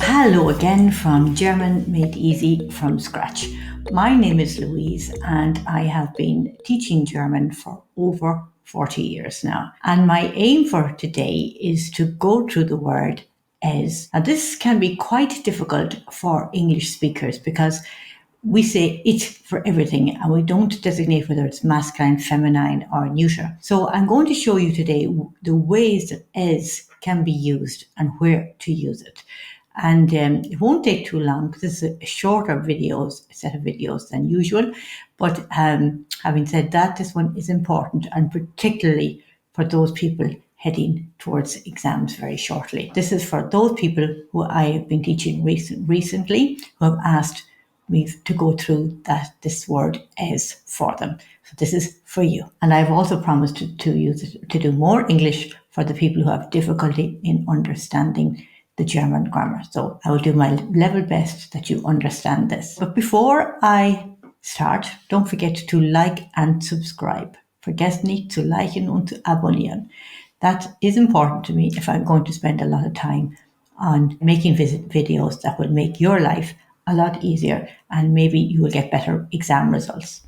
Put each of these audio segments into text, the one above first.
Hello again from German Made Easy from Scratch. My name is Louise and I have been teaching German for over 40 years now. And my aim for today is to go through the word as. Now, this can be quite difficult for English speakers because we say it for everything and we don't designate whether it's masculine, feminine, or neuter. So I'm going to show you today the ways that as can be used and where to use it. And it won't take too long because this is a shorter set of videos than usual. But having said that, this one is important, and particularly for those people heading towards exams very shortly. This is for those people who I have been teaching recently who have asked me to go through this word as for them. So this is for you. And I've also promised to use it to do more English for the people who have difficulty in understanding the German grammar. So I will do my level best that you understand this. But before I start, don't forget to like and subscribe. Vergesst nicht zu liken und zu abonnieren. That is important to me if I'm going to spend a lot of time on making videos that will make your life a lot easier and maybe you will get better exam results.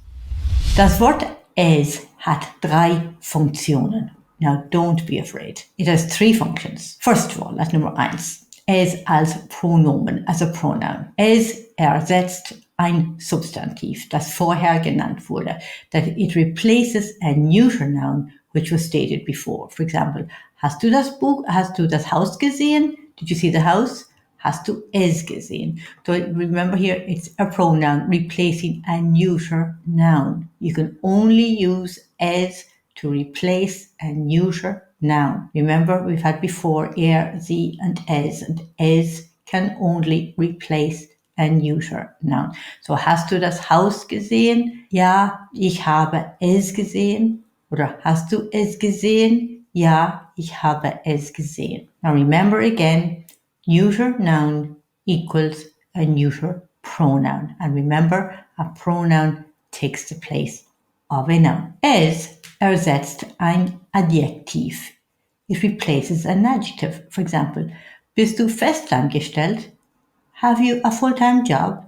Das Wort es hat 3 Funktionen. Now, don't be afraid. It has 3 functions. First of all, that's Nummer 1. Es als Pronomen, as a pronoun. Es ersetzt ein Substantiv, das vorher genannt wurde. That it replaces a neuter noun which was stated before. For example, hast du das Haus gesehen? Did you see the house? Hast du es gesehen? So remember here, it's a pronoun replacing a neuter noun. You can only use es to replace a neuter noun. Remember, we've had before sie, and es can only replace a neuter noun. So, hast du das Haus gesehen? Ja, ich habe es gesehen. Oder hast du es gesehen? Ja, ich habe es gesehen. Now remember again, neuter noun equals a neuter pronoun. And remember, a pronoun takes the place of a noun. Es ersetzt ein Adjektiv. It replaces an adjective. For example, bist du festangestellt? Have you a full-time job?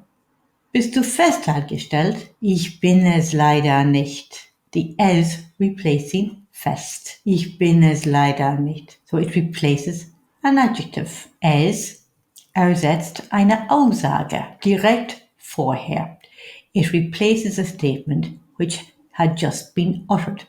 Bist du festangestellt? Ich bin es leider nicht. The es replacing fest. Ich bin es leider nicht. So it replaces an adjective. Es ersetzt eine Aussage direkt vorher. It replaces a statement which had just been uttered.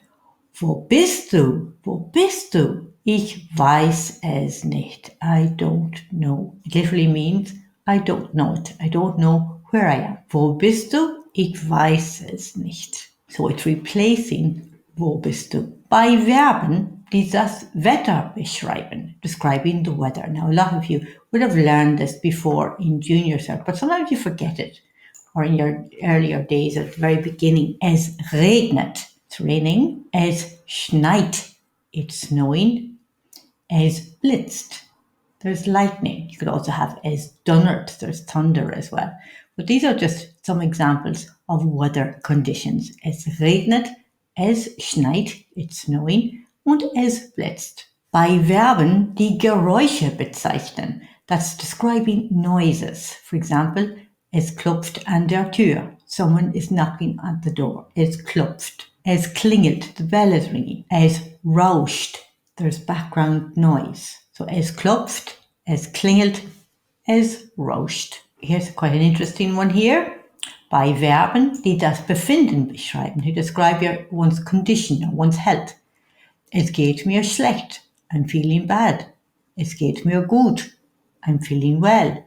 Wo bist du? Wo bist du? Ich weiß es nicht. I don't know. It literally means I don't know it. I don't know where I am. Wo bist du? Ich weiß es nicht. So it's replacing wo bist du. Bei Verben, die das Wetter beschreiben, describing the weather. Now, a lot of you would have learned this before in junior cert, but sometimes you forget it, or in your earlier days at the very beginning. Es regnet, it's raining. Es schneit, it's snowing. Es blitzt, there's lightning. You could also have es donnert, there's thunder as well. But these are just some examples of weather conditions. Es regnet, es schneit, it's snowing, und es blitzt. Bei Verben, die Geräusche bezeichnen, that's describing noises. For example, es klopft an der Tür. Someone is knocking at the door. Es klopft. Es klingelt, the bell is ringing. Es rauscht, there's background noise. So es klopft, es klingelt, es rauscht. Here's quite an interesting one here. Bei Verben, die das Befinden beschreiben, to describe one's condition or one's health. Es geht mir schlecht, I'm feeling bad. Es geht mir gut, I'm feeling well.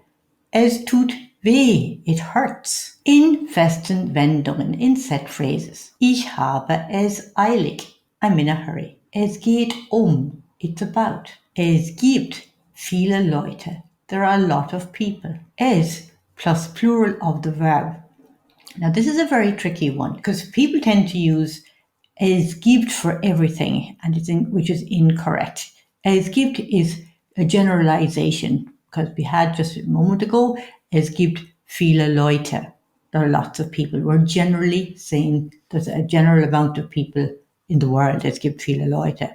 Es tut weh, it hurts. In festen Wendungen, in set phrases. Ich habe es eilig, I'm in a hurry. Es geht it's about. Es gibt viele Leute, there are a lot of people. Es plus plural of the verb. Now, this is a very tricky one because people tend to use es gibt for everything, and which is incorrect. Es gibt is a generalization because we had just a moment ago, es gibt viele Leute. there are lots of people. We're generally saying there's a general amount of people in the world. Es gibt viele Leute.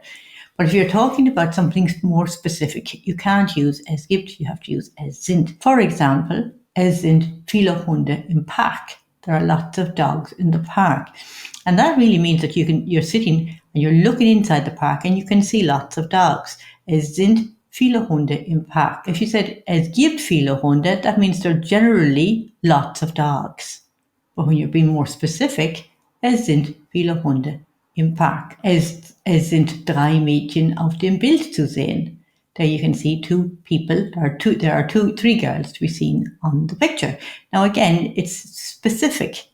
But if you're talking about something more specific, you can't use es gibt, you have to use es sind. For example, es sind viele Hunde im Park. There are lots of dogs in the park. And that really means that you're sitting and you're looking inside the park and you can see lots of dogs. Es sind viele Hunde im Park. If you said es gibt viele Hunde, that means there are generally lots of dogs. But when you're being more specific, es sind viele Hunde im Park. Es sind 3 Mädchen auf dem Bild zu sehen. There you can see 2 people. There are 3 girls to be seen on the picture. Now again, it's specific.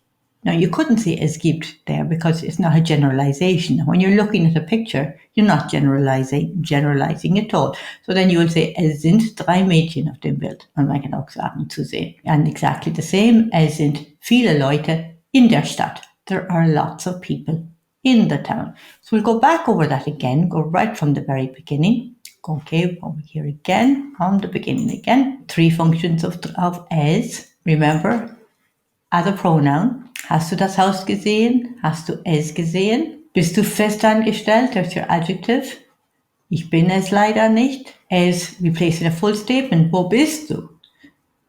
Now you couldn't say es gibt there because it's not a generalization. When you're looking at a picture, you're not generalizing at all. So then you will say es sind 3 Mädchen auf dem Bild. Und man kann auch sagen zu sehen. And exactly the same, es sind viele Leute in der Stadt. There are lots of people in the town. So we'll go back over that again, go right from the very beginning. Okay, over here again, from the beginning again. 3 functions of es. Remember, as a pronoun. Hast du das Haus gesehen? Hast du es gesehen? Bist du festangestellt? There's your adjective. Ich bin es leider nicht. Es, we place in a full statement. Wo bist du?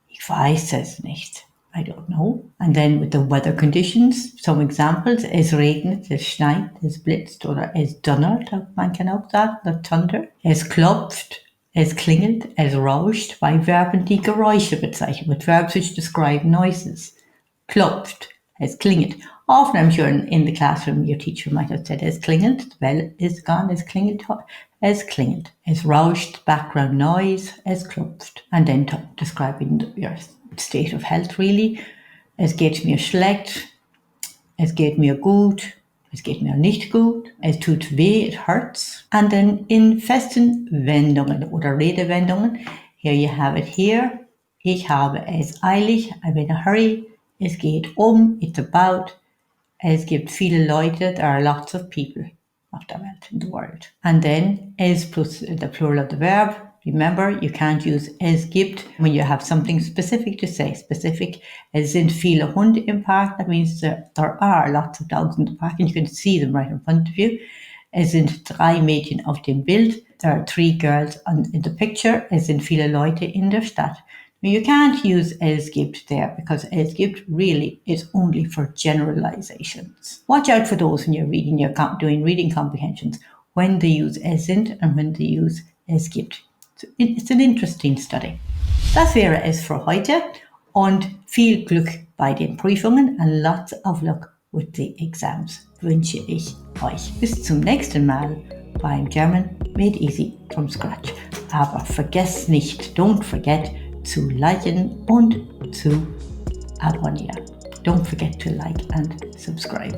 Ich weiß es nicht. I don't know. And then with the weather conditions, some examples. Es regnet, es schneit, es blitzt oder es donnert, man kann auch sagen, the thunder. Es klopft, es klingelt, es rauscht, bei Verben, die Geräusche bezeichnen, with verbs which describe noises. Klopft, es klingelt. Often I'm sure in the classroom your teacher might have said es klingelt, the bell is gone, es klingelt, es klingelt. Es rauscht, background noise, es klopft. And then describing your state of health really. Es geht mir schlecht, es geht mir gut, es geht mir nicht gut, es tut weh, it hurts. And then in festen Wendungen oder Redewendungen, here you have it here. Ich habe es eilig, I'm in a hurry. Es geht it's about. Es gibt viele Leute, there are lots of people auf der Welt, in the world. And then es plus the plural of the verb. Remember, you can't use es gibt when you have something specific to say. Specific, es sind viele Hunde im Park. That means there are lots of dogs in the park and you can see them right in front of you. Es sind 3 Mädchen auf dem Bild. There are 3 girls in the picture. Es sind viele Leute in der Stadt. You can't use es gibt there because es gibt really is only for generalizations. Watch out for those when you're doing reading comprehensions, when they use es sind and when they use es gibt. It's an interesting study. Das wäre es für heute und viel Glück bei den Prüfungen and lots of luck with the exams wünsche ich euch. Bis zum nächsten Mal beim German Made Easy from Scratch. Aber vergesst nicht, don't forget zu liken und zu abonnieren. Don't forget to like and subscribe.